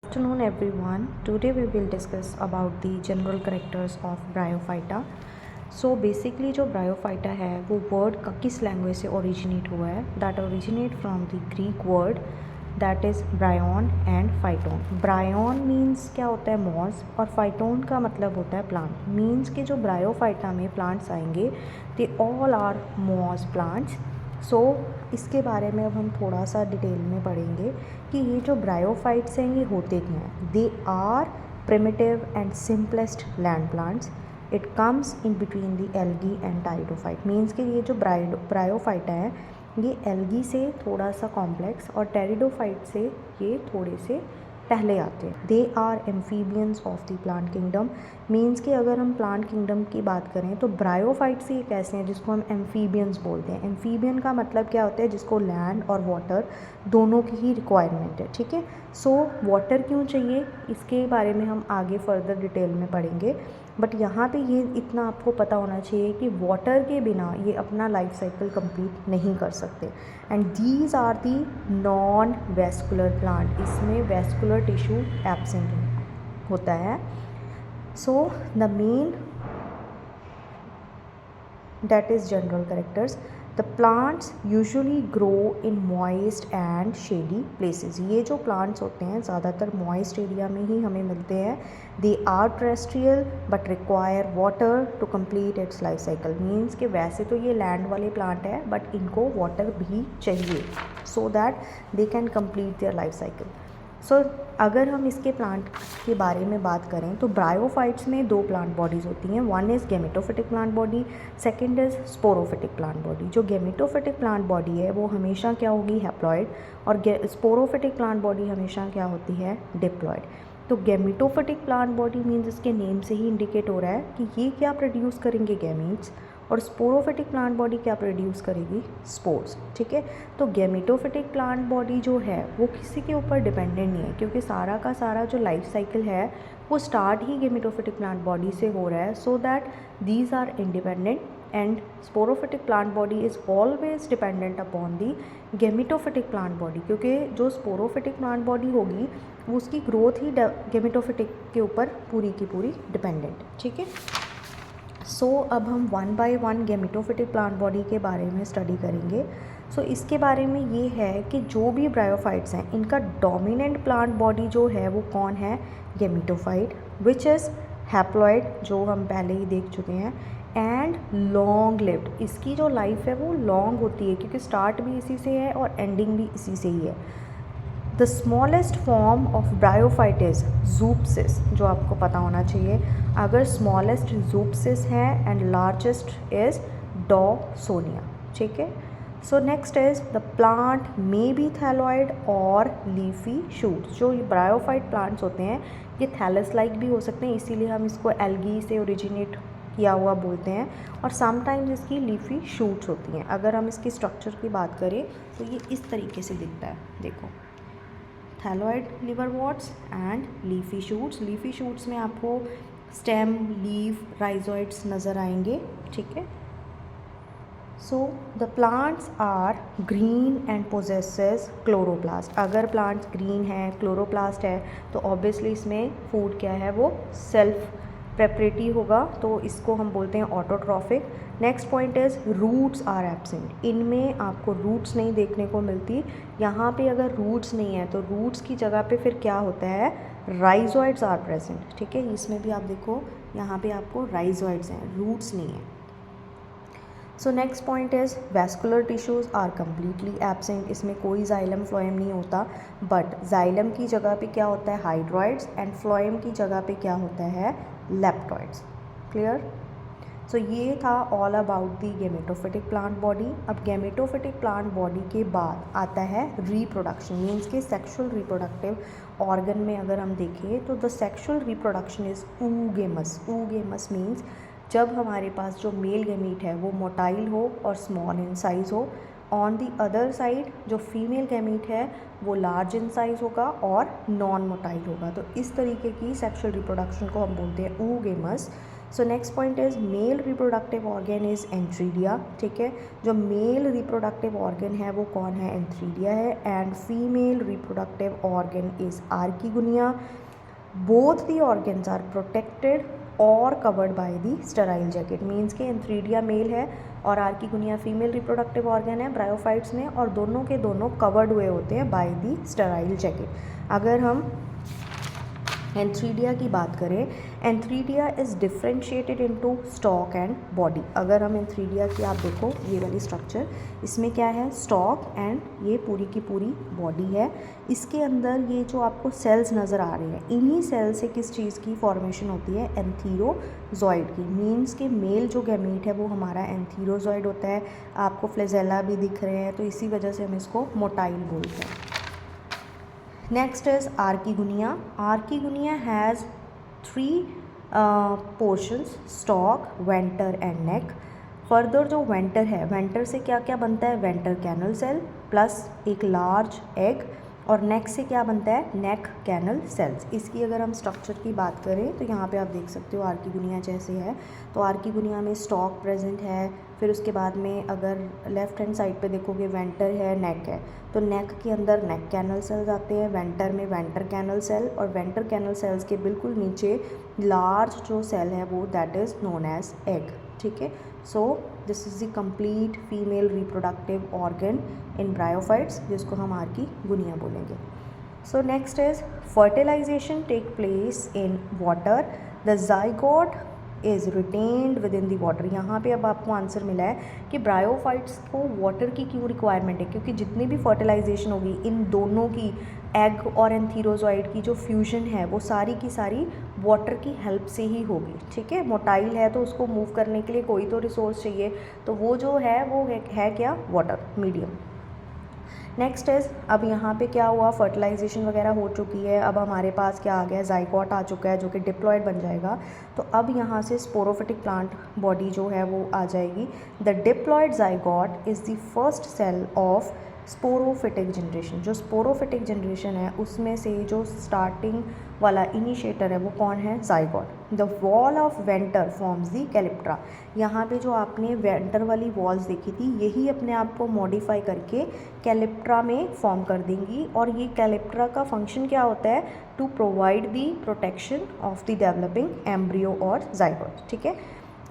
Afternoon everyone. Today we will discuss about the general characters of Bryophyta. So basically जो Bryophyta है वो word किस language से originate हुआ है? That originate from the Greek word that is bryon and phyton. Bryon means क्या होता है? मॉस, और फाइटोन का मतलब होता है प्लांट. मीन्स के जो ब्रायोफाइटा में प्लांट्स आएंगे they all are moss plants. So इसके बारे में अब हम थोड़ा सा डिटेल में पढ़ेंगे कि ये जो ब्रायोफाइट्स हैं ये होते क्या हैं. They are primitive and simplest land plants. It comes in between the algae and pteridophyte. Means कि ये जो ब्रायोफाइटा है ये एल्गी से थोड़ा सा कॉम्प्लेक्स और टेरिडोफाइट से ये थोड़े से पहले आते हैं. They are amphibians of the plant kingdom. Means कि अगर हम प्लांट किंगडम की बात करें तो ब्रायोफाइट्स ही एक ऐसे हैं जिसको हम एम्फीबियंस बोलते हैं. एम्फीबियन का मतलब क्या होता है? जिसको लैंड और वाटर दोनों की ही रिक्वायरमेंट है. ठीक है. सो वाटर क्यों चाहिए इसके बारे में हम आगे फर्दर डिटेल में पढ़ेंगे. बट यहाँ पे ये इतना आपको पता होना चाहिए कि वाटर के बिना ये अपना लाइफ साइकिल कंप्लीट नहीं कर सकते. And these are the non vascular plant. इसमें वेस्कुलर टिश्यू एब्सेंट होता है. So the main that is general characters. The plants usually grow in moist and shady places. ये जो plants होते हैं ज़्यादातर moist area में ही हमें मिलते हैं. They are terrestrial but require water to complete its life cycle. Means कि वैसे तो ये land वाले plant है but इनको water भी चाहिए so that they can complete their life cycle. अगर हम इसके प्लांट के बारे में बात करें तो ब्रायोफाइट्स में दो प्लांट बॉडीज़ होती हैं. One is gametophytic plant body, second is sporophytic plant body. जो गेमेटोफिटिक प्लांट बॉडी है वो हमेशा क्या होगी? हैप्लॉइड. और स्पोरोफिटिक प्लांट बॉडी हमेशा क्या होती है? डिप्लॉइड. तो गेमेटोफिटिक प्लांट बॉडी मीन्स इसके नेम से ही इंडिकेट हो रहा है कि ये क्या प्रोड्यूस करेंगे? गैमीट्स. और स्पोरोफिटिक प्लांट बॉडी क्या प्रोड्यूस करेगी? स्पोर्स. ठीक है. तो गेमेटोफिटिक प्लांट बॉडी जो है वो किसी के ऊपर डिपेंडेंट नहीं है क्योंकि सारा का सारा जो लाइफ साइकिल है वो स्टार्ट ही गेमेटोफिटिक प्लांट बॉडी से हो रहा है. So that these are independent and sporophytic plant body is always dependent upon the gametophytic plant body. क्योंकि जो स्पोरोफिटिक प्लांट बॉडी होगी वो उसकी ग्रोथ ही गेमेटोफिटिक के ऊपर पूरी की पूरी डिपेंडेंट. ठीक है. अब हम one by one gametophytic plant body के बारे में स्टडी करेंगे. इसके बारे में ये है कि जो भी ब्रायोफाइट्स हैं इनका डोमिनेंट प्लांट बॉडी जो है वो कौन है? गेमेटोफाइट, विच इज़ हैप्लॉइड जो हम पहले ही देख चुके हैं, एंड लॉन्ग लिव्ड. इसकी जो लाइफ है वो लॉन्ग होती है क्योंकि स्टार्ट भी इसी से है और एंडिंग भी इसी से ही है. The smallest form of bryophyte is Zoopsis, जो आपको पता होना चाहिए. अगर स्मॉलेस्ट ज़ूपसिस है एंड लार्जेस्ट इज़ डॉसोनिया. ठीक है. Next is the plant may be thalloid और लीफी शूट्स. जो ये ब्रायोफाइट प्लांट्स होते हैं ये थैलस लाइक भी हो सकते हैं, इसीलिए हम इसको एल्गी से ओरिजिनेट किया हुआ बोलते हैं. और समटाइम्स इसकी लीफी शूट्स होती हैं. अगर हम इसकी स्ट्रक्चर की बात करें तो ये इस तरीके से दिखता है. देखो, thalloid liverworts and leafy shoots. Leafy shoots में आपको स्टेम, लीफ, राइजोइड्स नज़र आएंगे. ठीक है. The plants are green and possesses chloroplast. अगर प्लांट्स ग्रीन है, क्लोरोप्लास्ट है, तो ऑब्वियसली इसमें फूड क्या है? वो सेल्फ प्रेपरेटिव होगा, तो इसको हम बोलते हैं autotrophic. Next point is roots are absent. इनमें आपको रूट्स नहीं देखने को मिलती. यहाँ पे अगर रूट्स नहीं है तो रूट्स की जगह पे फिर क्या होता है? Rhizoids are present. ठीक है. इसमें भी आप देखो यहाँ पे आपको राइजोइड्स हैं, रूट्स नहीं है. Next point is vascular tissues are completely absent. इसमें कोई जाइलम फ्लोएम नहीं होता, बट जाइलम की जगह पे क्या होता है? हाइड्रॉइड्स. एंड फ्लोएम की जगह पे क्या होता है? लेप्टॉइड्स. क्लियर. ये था all about the gametophytic plant body. अब गेमेटोफिटिक प्लांट बॉडी के बाद आता है रिप्रोडक्शन. मीन्स के सेक्सुअल रिप्रोडक्टिव ऑर्गन में अगर हम देखें तो the sexual reproduction is oogamous. oogamous means जब हमारे पास जो मेल गैमीट है वो मोटाइल हो और स्मॉल इन साइज़ हो. ऑन दी अदर साइड जो फीमेल गैमीट है वो लार्ज इन साइज़ होगा और नॉन मोटाइल होगा. तो इस तरीके की सेक्सुअल रिप्रोडक्शन को हम बोलते हैं oogamous. So next point is male reproductive organ is antheridia, ठीक है। जो मेल रिप्रोडक्टिव ऑर्गन है वो कौन है, एंथ्रीडिया है। And female reproductive organ is archegonia. Both the organs are protected और covered by the sterile jacket, means के एंथ्रीडिया मेल है और आर्किगोनिया फीमेल रिप्रोडक्टिव ऑर्गन है ब्रायोफाइट्स में, और दोनों के दोनों कवर्ड हुए होते हैं बाय द स्टेराइल जैकेट। अगर हम एंथ्रीडिया की बात करें, antheridia is differentiated into stock and body. अगर हम एंथ्रीडिया की आप देखो ये वाली स्ट्रक्चर, इसमें क्या है, स्टॉक एंड ये पूरी की पूरी बॉडी है। इसके अंदर ये जो आपको सेल्स नज़र आ रहे हैं, इन्हीं सेल से किस चीज़ की फॉर्मेशन होती है, एंथीरोजॉइड की। मीन्स के मेल जो गैमीट है वो हमारा एंथीरोजॉइड होता है। आपको फ्लैजेला भी दिख रहे हैं, तो इसी वजह से हम इसको मोटाइल बोलते हैं। Next is archegonia. Archegonia has 3 portions, stalk, venter and neck. Further जो वेंटर है, वेंटर से क्या क्या बनता है, वेंटर कैनल सेल प्लस एक लार्ज एग, और नेक से क्या बनता है, नेक कैनल सेल्स। इसकी अगर हम स्ट्रक्चर की बात करें तो यहाँ पे आप देख सकते हो आर्किगोनिया जैसे है। तो आर्किगोनिया में स्टॉक प्रेजेंट है, फिर उसके बाद में अगर लेफ्ट हैंड साइड पे देखोगे वेंटर है, नेक है, तो नेक के अंदर नेक कैनल सेल्स आते हैं, वेंटर में वेंटर कैनल सेल, और वेंटर कैनल सेल्स के बिल्कुल नीचे लार्ज जो सेल है वो that is known as egg, ठीक है। So this is the complete female reproductive organ in bryophytes, जिसको हम आर्किगोनिया बोलेंगे। So next is fertilization take place in water, the zygote is retained within the water. यहाँ पे अब आपको answer मिला है कि ब्रायोफाइट्स को वाटर की क्यों रिक्वायरमेंट है, क्योंकि जितनी भी फर्टिलाइजेशन होगी इन दोनों की, एग और एंथीरोजॉइड की जो फ्यूजन है वो सारी की सारी वाटर की हेल्प से ही होगी, ठीक है। मोटाइल है तो उसको मूव करने के लिए कोई तो रिसोर्स चाहिए, तो वो जो है वो है क्या, वाटर मीडियम। नेक्स्ट इज़, अब यहाँ पे क्या हुआ, फर्टिलाइजेशन वगैरह हो चुकी है, अब हमारे पास क्या आ गया, जाइगोट आ चुका है जो कि डिप्लॉयड बन जाएगा। तो अब यहाँ से स्पोरोफिटिक प्लांट बॉडी जो है वो आ जाएगी। The diploid zygote is the first cell of sporophytic generation. जो स्पोरोफिटिक जनरेशन है उसमें से जो स्टार्टिंग वाला इनिशिएटर है वो कौन है, zygote. The wall of venter forms the calyptra. यहाँ पे जो आपने वेंटर वाली वॉल्स देखी थी, यही अपने आप को मॉडिफाई करके कैलिप्ट्रा में फॉर्म कर देंगी, और ये कैलिप्ट्रा का फंक्शन क्या होता है, to provide the protection of the developing embryo और जाइगोट, ठीक है।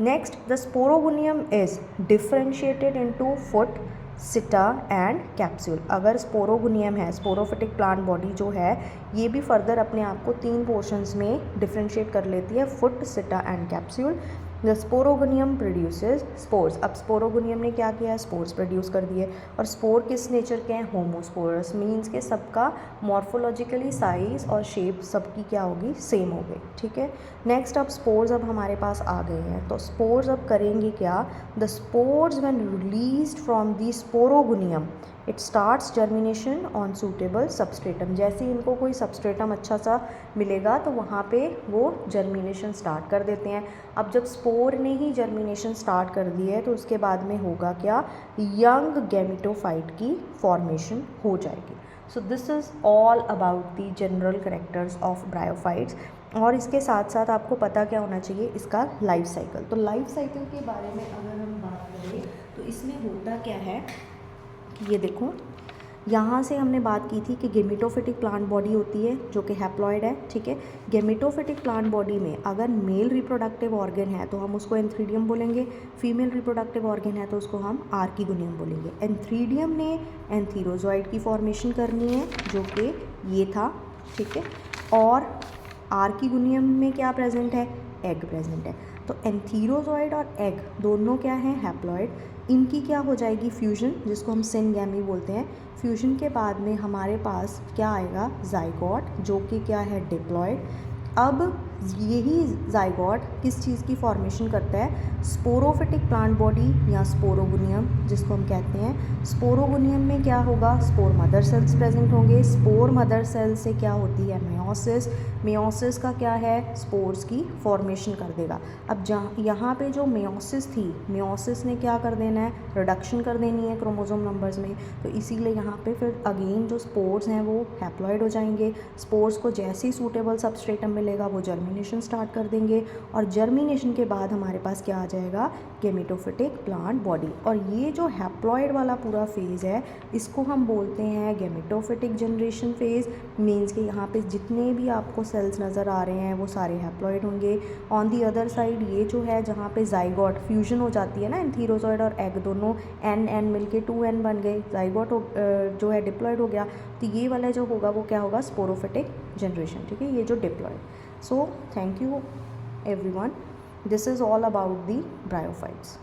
Next, the sporogonium is differentiated into foot, seta and capsule. अगर स्पोरोगोनियम है, स्पोरोफिटिक प्लांट बॉडी जो है, ये भी फर्दर अपने आप को 3 पोर्शंस में डिफरेंशिएट कर लेती है, foot, seta and capsule. The sporogonium produces spores. अब स्पोरोगोनियम ने क्या किया है, स्पोर्स प्रोड्यूस कर दिए, और स्पोर किस नेचर के हैं, होमोस्पोरस, मीन्स के सबका मॉर्फोलॉजिकली साइज और शेप सबकी क्या होगी, सेम हो गई, ठीक है। नेक्स्ट, अब स्पोर्स अब हमारे पास आ गए हैं, तो स्पोर्स अब करेंगे क्या, the spores when released from the sporogonium it starts germination on suitable substratum. जैसे ही इनको कोई सबस्ट्रेटम अच्छा सा मिलेगा तो वहाँ पे वो जर्मिनेशन स्टार्ट कर देते हैं। अब जब स्पोर ने ही जर्मिनेशन स्टार्ट कर दी है तो उसके बाद में होगा क्या, यंग गैमेटोफाइट की फॉर्मेशन हो जाएगी। सो this is all about the general characters of bryophytes. और इसके साथ साथ आपको पता क्या होना चाहिए, इसका लाइफ साइकिल। तो लाइफ साइकिल के बारे में अगर हम बात करें तो इसमें होता क्या है, ये देखो, यहाँ से हमने बात की थी कि गेमेटोफिटिक प्लांट बॉडी होती है जो कि हैप्लॉइड है, ठीक है। गेमेटोफिटिक प्लांट बॉडी में अगर मेल रिप्रोडक्टिव ऑर्गन है तो हम उसको एंथ्रीडियम बोलेंगे, फीमेल रिप्रोडक्टिव ऑर्गन है तो उसको हम आर्किगोनियम बोलेंगे। एंथ्रीडियम ने एंथीरोजॉइड की फॉर्मेशन करनी है जो कि ये था, ठीक है, और आर्किगोनियम में क्या प्रेजेंट है, एग प्रेजेंट है। तो एंथीरोजॉइड और एग दोनों क्या हैं, हैप्लॉइड। इनकी क्या हो जाएगी, फ्यूजन, जिसको हम सिनगैमी बोलते हैं। फ्यूजन के बाद में हमारे पास क्या आएगा, जाइगोट, जो कि क्या है, डिप्लॉयड। अब यही जाइगोट किस चीज़ की फॉर्मेशन करता है, स्पोरोफिटिक प्लांट बॉडी या स्पोरोगोनियम जिसको हम कहते हैं। स्पोरोगोनियम में क्या होगा, स्पोर मदर सेल्स प्रेजेंट होंगे। स्पोर मदर सेल से क्या होती है, मेयोसिस। मेयोसिस का क्या है, स्पोर्स की फॉर्मेशन कर देगा। अब जहाँ यहाँ पे जो मेयोसिस थी, मेयोसिस ने क्या कर देना है, रिडक्शन कर देनी है क्रोमोसोम नंबर्स में, तो इसीलिए यहाँ पे फिर अगेन जो स्पोर्स हैं वो हैप्लॉइड हो जाएंगे। स्पोर्स को जैसे ही सूटेबल सबस्ट्रेटम मिलेगा वो जर्मिनेट जर्मिनेशन स्टार्ट कर देंगे और जर्मिनेशन के बाद हमारे पास क्या आ जाएगा, गेमेटोफिटिक प्लांट बॉडी। और ये जो हैप्लॉइड वाला पूरा फेज़ है इसको हम बोलते हैं गेमेटोफिटिक जनरेशन फेज़। मीन्स कि यहाँ पे जितने भी आपको सेल्स नज़र आ रहे हैं वो सारे हैप्लॉइड होंगे। ऑन दी अदर साइड ये जो है जहाँ पे जाइगोट फ्यूजन हो जाती है ना, एंथीरोजॉइड और एग दोनों एन मिलके 2n बन गए, जाइगोट जो है डिप्लॉइड हो गया, तो ये वाला जो होगा वो क्या होगा, स्पोरोफिटिक जनरेशन। ठीक है, ये जो diploid. So thank you everyone, this is all about the bryophytes.